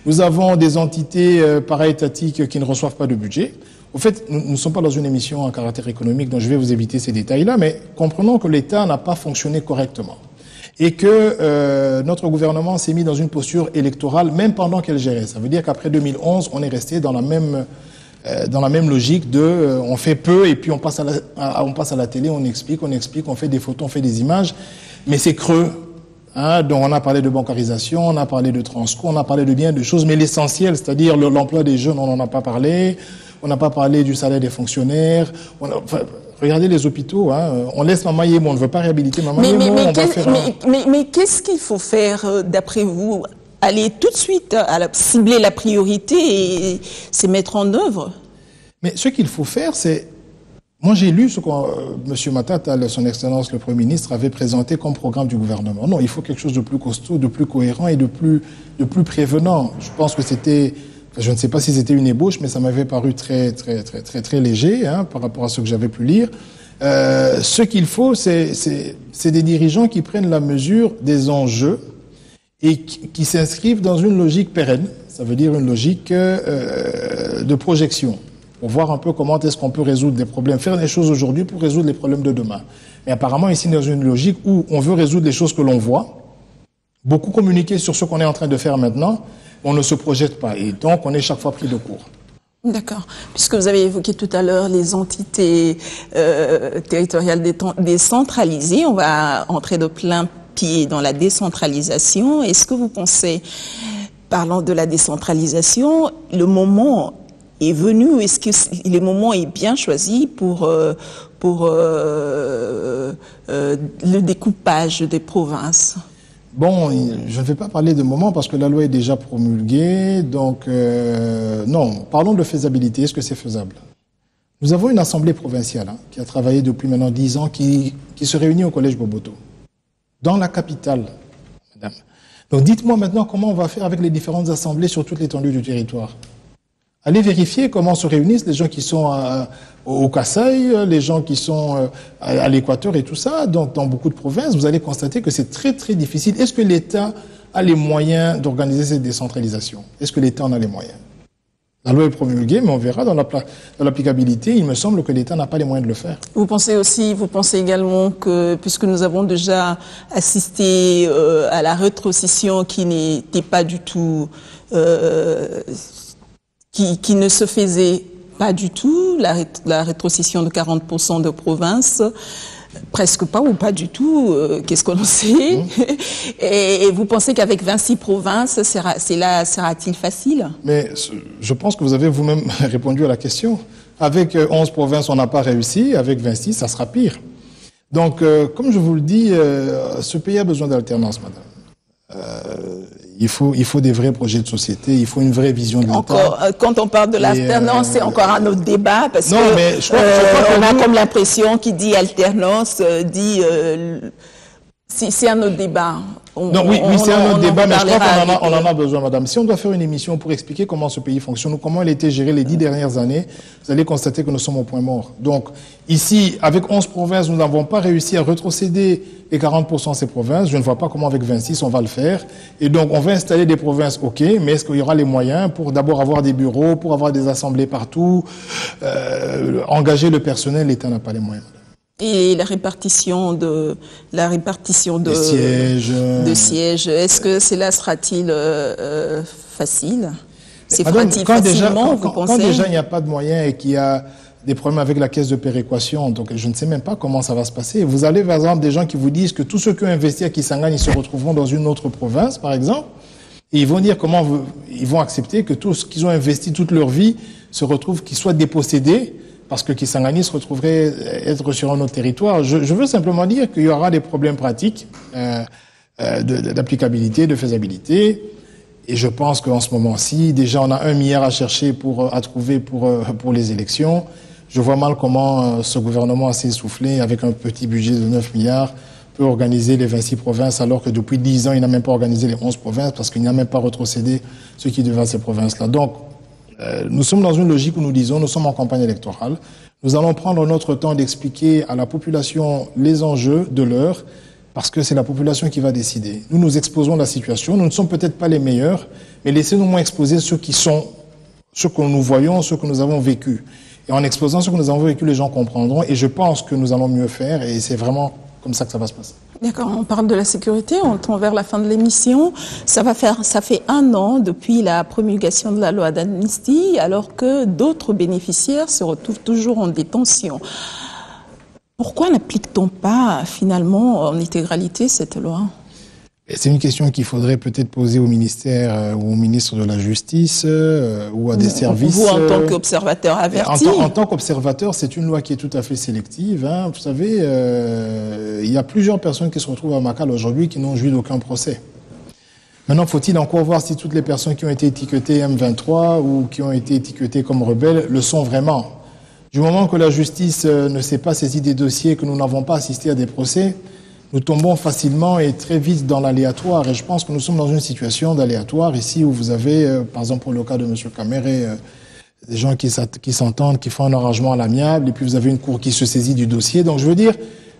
Nous avons des entités para-étatiques qui ne reçoivent pas de budget. Au fait, nous ne sommes pas dans une émission à caractère économique, donc je vais vous éviter ces détails-là, mais comprenons que l'État n'a pas fonctionné correctement. Et que notre gouvernement s'est mis dans une posture électorale, même pendant qu'elle gérait. Ça veut dire qu'après 2011, on est resté dans la même logique de on fait peu et puis on passe à la télé, on explique, on fait des photos, on fait des images, mais c'est creux. Hein, donc on a parlé de bancarisation, on a parlé de Transco, on a parlé de bien de choses, mais l'essentiel, c'est-à-dire l'emploi des jeunes, on n'en a pas parlé. On n'a pas parlé du salaire des fonctionnaires. Regardez les hôpitaux, hein, on laisse Maman Yémo, on ne veut pas réhabiliter Maman Yémo. Mais qu'est-ce qu'il faut faire d'après vous? Aller tout de suite cibler la priorité et se mettre en œuvre? Mais ce qu'il faut faire, c'est... Moi, j'ai lu ce que M. Matata, son Excellence le Premier ministre, avait présenté comme programme du gouvernement. Non, il faut quelque chose de plus costaud, de plus cohérent et de plus prévenant. Je pense que c'était... Je ne sais pas si c'était une ébauche, mais ça m'avait paru très léger, hein, par rapport à ce que j'avais pu lire. Ce qu'il faut, c'est des dirigeants qui prennent la mesure des enjeux et qui s'inscrivent dans une logique pérenne. Ça veut dire une logique de projection, pour voir un peu comment est-ce qu'on peut résoudre des problèmes, faire des choses aujourd'hui pour résoudre les problèmes de demain. Mais apparemment, ici, dans une logique où on veut résoudre les choses que l'on voit, beaucoup communiquer sur ce qu'on est en train de faire maintenant, on ne se projette pas. Et donc, on est chaque fois pris de court. D'accord. Puisque vous avez évoqué tout à l'heure les entités territoriales décentralisées, on va entrer de plein pied dans la décentralisation. Est-ce que vous pensez, parlant de la décentralisation, le moment est venu, est-ce que le moment est bien choisi pour le découpage des provinces? Bon, je ne vais pas parler de moment parce que la loi est déjà promulguée, donc non, parlons de faisabilité. Est-ce que c'est faisable? Nous avons une assemblée provinciale qui a travaillé depuis maintenant 10 ans, qui se réunit au Collège Boboto, dans la capitale, madame. Donc dites-moi maintenant comment on va faire avec les différentes assemblées sur toute l'étendue du territoire. Allez vérifier comment se réunissent les gens qui sont au Kasaï, les gens qui sont à l'Équateur et tout ça. Donc, dans beaucoup de provinces, vous allez constater que c'est très difficile. Est-ce que l'État a les moyens d'organiser cette décentralisation? Est-ce que l'État en a les moyens? La loi est promulguée, mais on verra dans l'applicabilité. Il me semble que l'État n'a pas les moyens de le faire. Vous pensez également que, puisque nous avons déjà assisté à la rétrocession qui n'était pas du tout... qui ne se faisait pas du tout, la rétrocession de 40% de provinces, presque pas ou pas du tout, qu'est-ce qu'on sait. Et vous pensez qu'avec 26 provinces, sera-t-il facile? Mais je pense que vous avez vous-même répondu à la question. Avec 11 provinces, on n'a pas réussi. Avec 26, ça sera pire. Donc, comme je vous le dis, ce pays a besoin d'alternance, madame. Il faut des vrais projets de société, il faut une vraie vision de l'État. Quand on parle de l'alternance, c'est encore un autre débat, parce non, que mais je crois que on a comme l'impression qu'il dit alternance, dit... c'est un autre débat. Oui, c'est un autre débat, mais je crois qu'on en a besoin, madame. Si on doit faire une émission pour expliquer comment ce pays fonctionne ou comment il a été géré les 10 dernières années, vous allez constater que nous sommes au point mort. Donc, ici, avec 11 provinces, nous n'avons pas réussi à retrocéder les 40% de ces provinces. Je ne vois pas comment avec 26 on va le faire. Et donc, on va installer des provinces, ok, mais est-ce qu'il y aura les moyens pour d'abord avoir des bureaux, pour avoir des assemblées partout, engager le personnel? L'État n'a pas les moyens. Et la répartition de sièges, est-ce que cela sera-t-il facile? C'est fera-t-il facilement, vous pensez? Quand déjà il n'y a pas de moyens et qu'il y a des problèmes avec la caisse de péréquation, donc je ne sais même pas comment ça va se passer. Vous avez par exemple des gens qui vous disent que tous ceux qui ont investi à Kisangani, ils se retrouveront dans une autre province, par exemple, et ils vont dire comment ils vont accepter que tous ceux qui ont investi toute leur vie se retrouvent, qu'ils soient dépossédés, parce que Kisangani se retrouverait être sur un autre territoire. Je veux simplement dire qu'il y aura des problèmes pratiques d'applicabilité, de faisabilité. Et je pense qu'en ce moment-ci, déjà on a 1 milliard à chercher à trouver pour les élections. Je vois mal comment ce gouvernement assez essoufflé, avec un petit budget de 9 milliards, peut organiser les 26 provinces, alors que depuis 10 ans, il n'a même pas organisé les 11 provinces, parce qu'il n'a même pas retrocédé ce qui devait à ces provinces-là. Donc, nous sommes dans une logique où nous disons, nous sommes en campagne électorale. Nous allons prendre notre temps d'expliquer à la population les enjeux de l'heure, parce que c'est la population qui va décider. Nous nous exposons la situation. Nous ne sommes peut-être pas les meilleurs, mais laissez-nous moins exposer ceux que nous voyons, ceux que nous avons vécus. Et en exposant ce que nous avons vécu, les gens comprendront. Et je pense que nous allons mieux faire. Et c'est vraiment comme ça que ça va se passer. D'accord, on parle de la sécurité, on tend vers la fin de l'émission. Ça fait 1 an depuis la promulgation de la loi d'amnistie, alors que d'autres bénéficiaires se retrouvent toujours en détention. Pourquoi n'applique-t-on pas finalement en intégralité cette loi ? C'est une question qu'il faudrait peut-être poser au ministère ou au ministre de la Justice ou à des services. Vous, en tant qu'observateur averti. En tant qu'observateur, c'est une loi qui est tout à fait sélective. Hein. Vous savez, il y a plusieurs personnes qui se retrouvent à Makala aujourd'hui qui n'ont joui d'aucun procès. Maintenant, faut-il encore voir si toutes les personnes qui ont été étiquetées M23 ou qui ont été étiquetées comme rebelles le sont vraiment. Du moment que la justice ne s'est pas saisie des dossiers, que nous n'avons pas assisté à des procès, nous tombons facilement et très vite dans l'aléatoire. Et je pense que nous sommes dans une situation d'aléatoire ici où vous avez, par exemple pour le cas de M. Kamere, des gens qui s'entendent, qui font un arrangement à l'amiable, et puis vous avez une cour qui se saisit du dossier. Donc je veux dire,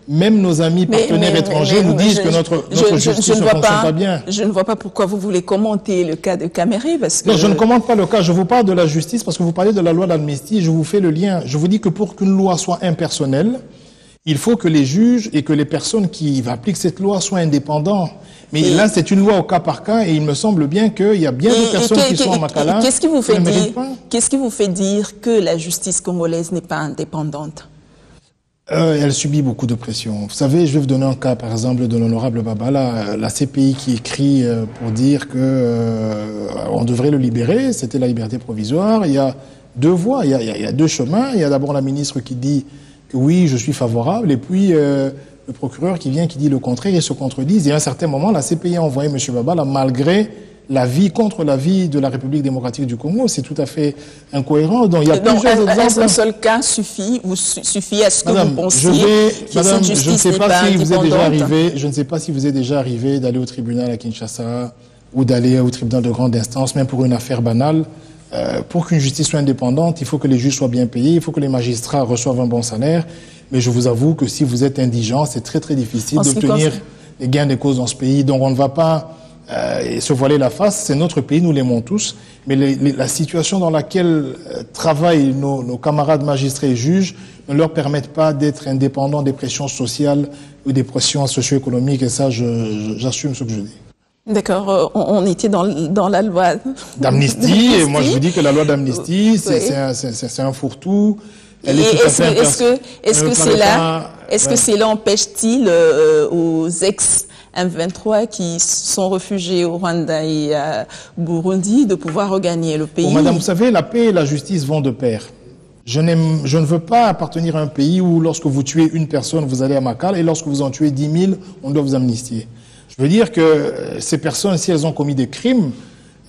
même nos amis partenaires étrangers nous disent que notre justice ne fonctionne pas bien. Je ne vois pas pourquoi vous voulez commenter le cas de Kamere, parce que... Non, je ne commente pas le cas. Je vous parle de la justice parce que vous parlez de la loi d'amnistie. Je vous fais le lien. Je vous dis que pour qu'une loi soit impersonnelle, il faut que les juges et que les personnes qui appliquent cette loi soient indépendants. Mais là, c'est une loi au cas par cas et il me semble bien qu'il y a bien des personnes qui sont en Makala. Qu'est-ce qui vous fait dire que la justice congolaise n'est pas indépendante ? Elle subit beaucoup de pression. Vous savez, je vais vous donner un cas, par exemple, de l'honorable Babala, la CPI qui écrit pour dire que on devrait le libérer. C'était la liberté provisoire. Il y a 2 voies, il y a 2 chemins. Il y a d'abord la ministre qui dit que oui, je suis favorable, et puis le procureur qui vient qui dit le contraire, et se contredisent. Et à un certain moment, la CPI a envoyé M. Babala malgré l'avis contre l'avis de la République démocratique du Congo. C'est tout à fait incohérent. Donc il y a plusieurs exemples. Est-ce qu'un seul cas suffit à ce que vous pensiez que cette justice n'est pas indépendante ? Je ne sais pas si vous est déjà arrivé d'aller au tribunal à Kinshasa ou d'aller au tribunal de grande instance, même pour une affaire banale. Pour qu'une justice soit indépendante, il faut que les juges soient bien payés, il faut que les magistrats reçoivent un bon salaire. Mais je vous avoue que si vous êtes indigent, c'est très très difficile d'obtenir les gains de cause dans ce pays. Donc on ne va pas se voiler la face. C'est notre pays, nous l'aimons tous. Mais la situation dans laquelle travaillent nos camarades magistrats et juges ne leur permettent pas d'être indépendants des pressions sociales ou des pressions socio-économiques. Et ça, j'assume ce que je dis. D'accord, on était dans la loi d'amnistie, et moi je vous dis que la loi d'amnistie, c'est un fourre-tout. Est-ce que cela empêche-t-il aux ex-M23 qui sont réfugiés au Rwanda et à Burundi de pouvoir regagner le pays? Bon, madame, vous savez, la paix et la justice vont de pair. Je ne veux pas appartenir à un pays où lorsque vous tuez une personne, vous allez à Makala, et lorsque vous en tuez 10 000, on doit vous amnistier. Je veux dire que ces personnes, si elles ont commis des crimes,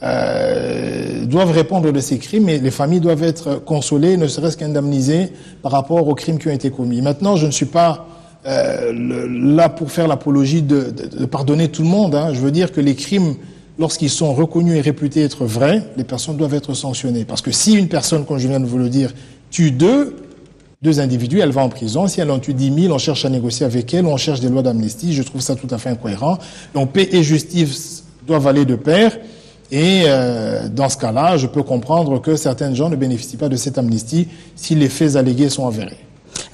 doivent répondre de ces crimes et les familles doivent être consolées, ne serait-ce qu'indemnisées par rapport aux crimes qui ont été commis. Maintenant, je ne suis pas là pour faire l'apologie de pardonner tout le monde. Hein. Je veux dire que les crimes, lorsqu'ils sont reconnus et réputés être vrais, les personnes doivent être sanctionnées. Parce que si une personne, comme je viens de vous le dire, tue deux individus, elle va en prison. Si elle en tue 10 000, on cherche à négocier avec elle, on cherche des lois d'amnistie. Je trouve ça tout à fait incohérent. Donc paix et justice doivent aller de pair. Et dans ce cas-là, je peux comprendre que certains gens ne bénéficient pas de cette amnistie si les faits allégués sont avérés.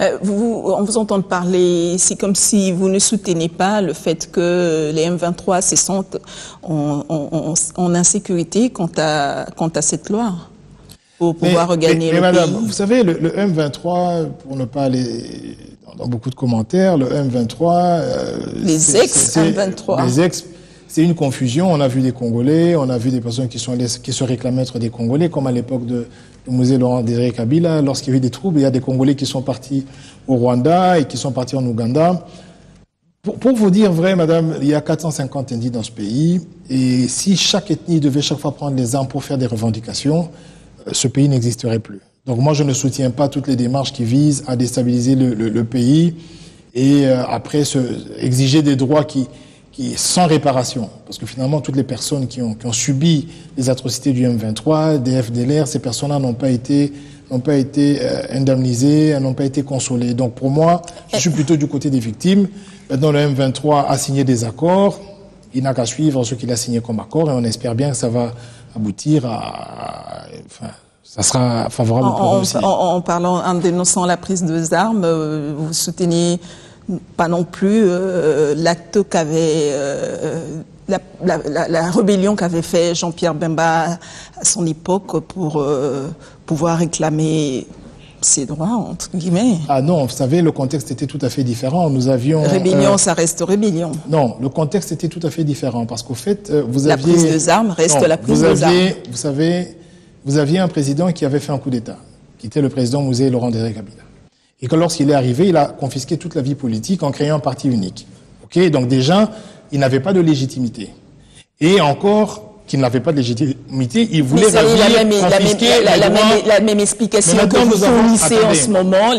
On vous entend parler, c'est comme si vous ne soutenez pas le fait que les M23 se sentent en insécurité quant à cette loi. Pour pouvoir regagner le madame, pays. Vous savez, le M23, pour ne pas aller dans beaucoup de commentaires, le M23... les ex-M23. Les ex, c'est une confusion. On a vu des Congolais, on a vu des personnes qui se réclamaient être des Congolais, comme à l'époque de Mosé Laurent-Désiré Kabila. Lorsqu'il y a eu des troubles, il y a des Congolais qui sont partis au Rwanda et qui sont partis en Ouganda. Pour vous dire vrai, madame, il y a 450 ethnies dans ce pays. Et si chaque ethnie devait chaque fois prendre les armes pour faire des revendications, ce pays n'existerait plus. Donc moi, je ne soutiens pas toutes les démarches qui visent à déstabiliser le pays et après exiger des droits qui sans réparation. Parce que finalement, toutes les personnes qui ont subi les atrocités du M23, des FDLR, ces personnes-là n'ont pas été indemnisées, elles n'ont pas été consolées. Donc pour moi, je suis plutôt du côté des victimes. Maintenant, le M23 a signé des accords. Il n'a qu'à suivre ce qu'il a signé comme accord et on espère bien que ça va aboutir à ça sera favorable pour eux aussi. En parlant, en dénonçant la prise des armes, vous soutenez pas non plus l'acte qu'avait la rébellion qu'avait fait Jean-Pierre Bemba à son époque pour pouvoir réclamer ses droits, entre guillemets. Ah non, vous savez, le contexte était tout à fait différent. Nous avions... Rébellion, ça reste rébellion. Non, le contexte était tout à fait différent parce qu'au fait, vous la aviez... prise des armes reste la prise des armes. Vous savez, vous aviez un président qui avait fait un coup d'État, qui était le président Mouzé Laurent-Désiré Kabila. Et que lorsqu'il est arrivé, il a confisqué toute la vie politique en créant un parti unique. Ok, donc déjà, il n'avait pas de légitimité. Et encore... qu'il n'avait pas de légitimité, il voulait confisquer la même explication que vous fournissez en ce moment,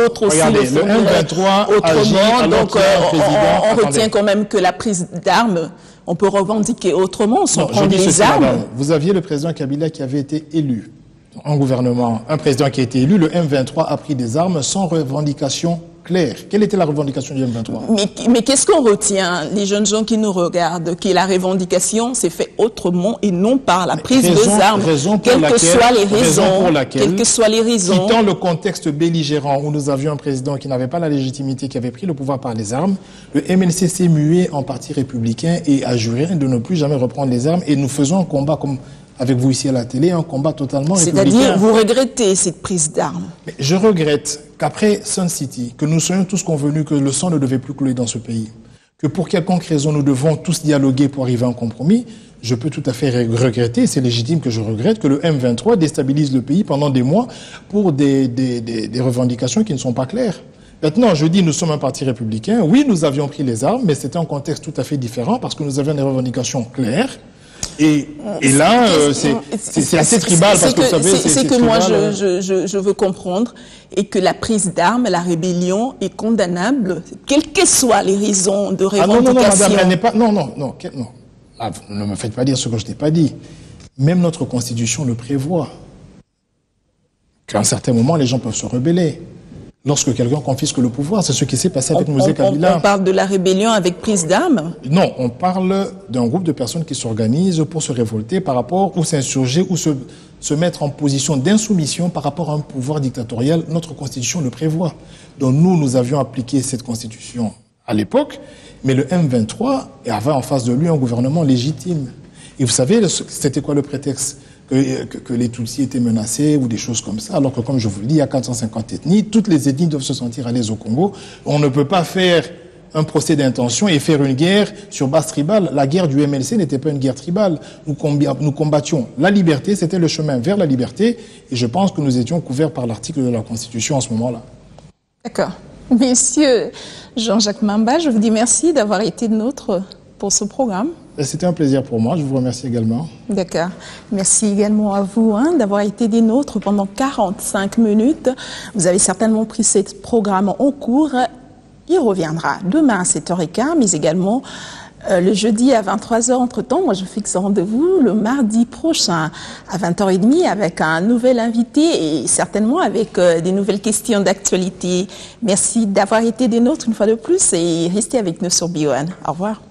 autres aussi regardez, le font autrement. Donc on retient quand même que la prise d'armes, on peut revendiquer autrement sans prendre les armes. Madame, vous aviez le président Kabila qui avait été élu en gouvernement, un président qui a été élu, le M23 a pris des armes sans revendication claire. Quelle était la revendication du M23 ? Mais qu'est-ce qu'on retient, les jeunes gens qui nous regardent, que la revendication s'est faite autrement et non par la prise des armes, quelles que soient les raisons. Quittant le contexte belligérant où nous avions un président qui n'avait pas la légitimité, qui avait pris le pouvoir par les armes, le MLC s'est mué en parti républicain et a juré de ne plus jamais reprendre les armes et nous faisons un combat comme avec vous ici à la télé, un combat totalement républicain. C'est-à-dire, vous regrettez cette prise d'armes? Mais je regrette qu'après Sun City, que nous soyons tous convenus que le sang ne devait plus couler dans ce pays, que pour quelconque raison nous devons tous dialoguer pour arriver à un compromis, je peux tout à fait regretter, c'est légitime que je regrette, que le M23 déstabilise le pays pendant des mois pour des revendications qui ne sont pas claires. Maintenant, je dis, nous sommes un parti républicain. Oui, nous avions pris les armes, mais c'était un contexte tout à fait différent parce que nous avions des revendications claires. Et là, c'est assez tribal parce que vous savez, c'est que moi je veux comprendre et que la prise d'armes, la rébellion est condamnable, quelles que soient les raisons de revendication. Non, madame, elle n'est pas. Non. Ah, ne me faites pas dire ce que je n'ai pas dit. Même notre constitution le prévoit. Qu'à un certain moment, les gens peuvent se rebeller. Lorsque quelqu'un confisque le pouvoir, c'est ce qui s'est passé avec Mouzé Kabila. On parle de la rébellion avec prise d'armes? Non, on parle d'un groupe de personnes qui s'organisent pour se révolter par rapport, ou s'insurger, ou se mettre en position d'insoumission par rapport à un pouvoir dictatorial. Notre constitution le prévoit. Donc nous avions appliqué cette constitution à l'époque, mais le M23 avait en face de lui un gouvernement légitime. Et vous savez, c'était quoi le prétexte ? Que les Tutsis étaient menacés ou des choses comme ça, alors que comme je vous le dis, il y a 450 ethnies, toutes les ethnies doivent se sentir à l'aise au Congo. On ne peut pas faire un procès d'intention et faire une guerre sur base tribale. La guerre du MLC n'était pas une guerre tribale. Nous combattions la liberté, c'était le chemin vers la liberté, et je pense que nous étions couverts par l'article de la Constitution en ce moment-là. D'accord. Monsieur Jean-Jacques Mamba, je vous dis merci d'avoir été nôtre pour ce programme. C'était un plaisir pour moi, je vous remercie également. D'accord. Merci également à vous d'avoir été des nôtres pendant 45 minutes. Vous avez certainement pris ce programme en cours. Il reviendra demain à 7h15, mais également le jeudi à 23h. Entre-temps, moi je fixe rendez-vous le mardi prochain à 20h30 avec un nouvel invité et certainement avec des nouvelles questions d'actualité. Merci d'avoir été des nôtres une fois de plus et restez avec nous sur BON. Au revoir.